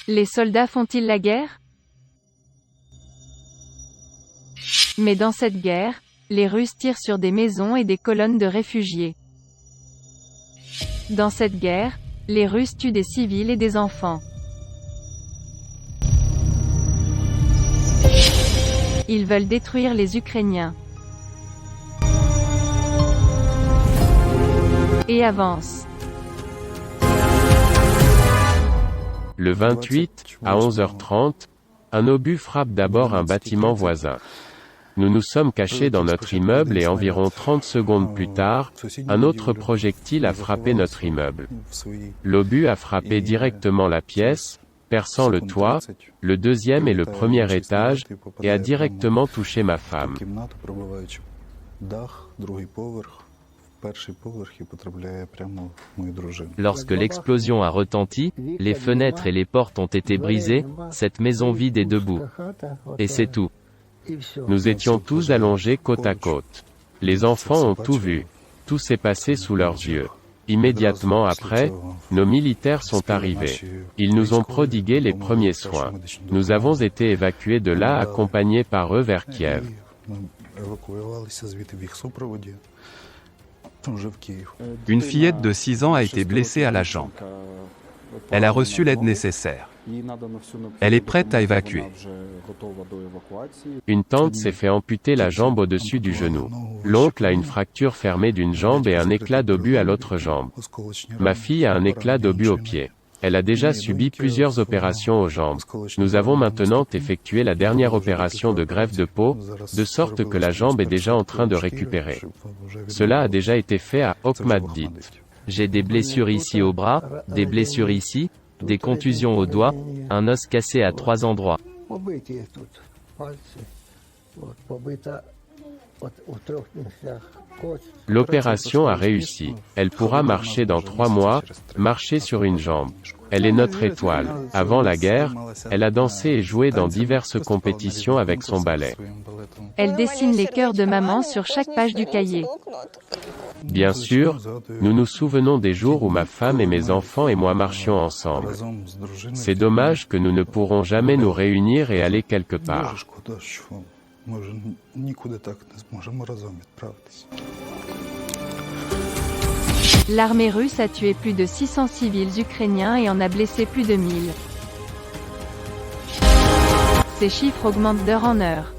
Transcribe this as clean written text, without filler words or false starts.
Les soldats font-ils la guerre? Mais dans cette guerre, les Russes tirent sur des maisons et des colonnes de réfugiés. Dans cette guerre, les Russes tuent des civils et des enfants. Ils veulent détruire les Ukrainiens. Et avancent. Le 28, à 11h30, un obus frappe d'abord un bâtiment voisin. Nous nous sommes cachés dans notre immeuble et environ 30 secondes plus tard, un autre projectile a frappé notre immeuble. L'obus a frappé directement la pièce, perçant le toit, le deuxième et le premier étage, et a directement touché ma femme. Lorsque l'explosion a retenti, les fenêtres et les portes ont été brisées, cette maison vide est debout. Et c'est tout. Nous étions tous allongés côte à côte. Les enfants ont tout vu. Tout s'est passé sous leurs yeux. Immédiatement après, nos militaires sont arrivés. Ils nous ont prodigué les premiers soins. Nous avons été évacués de là accompagnés par eux vers Kiev. Une fillette de 6 ans a été blessée à la jambe. Elle a reçu l'aide nécessaire. Elle est prête à évacuer. Une tante s'est fait amputer la jambe au-dessus du genou. L'oncle a une fracture fermée d'une jambe et un éclat d'obus à l'autre jambe. Ma fille a un éclat d'obus au pied. Elle a déjà subi plusieurs opérations aux jambes. Nous avons maintenant effectué la dernière opération de greffe de peau, de sorte que la jambe est déjà en train de récupérer. Cela a déjà été fait à Okhmadit. J'ai des blessures ici au bras, des blessures ici, des contusions au doigt, un os cassé à 3 endroits. L'opération a réussi. Elle pourra marcher dans 3 mois, marcher sur une jambe. Elle est notre étoile. Avant la guerre, elle a dansé et joué dans diverses compétitions avec son ballet. Elle dessine les cœurs de maman sur chaque page du cahier. Bien sûr, nous nous souvenons des jours où ma femme et mes enfants et moi marchions ensemble. C'est dommage que nous ne pourrons jamais nous réunir et aller quelque part. L'armée russe a tué plus de 600 civils ukrainiens et en a blessé plus de 1000. Ces chiffres augmentent d'heure en heure.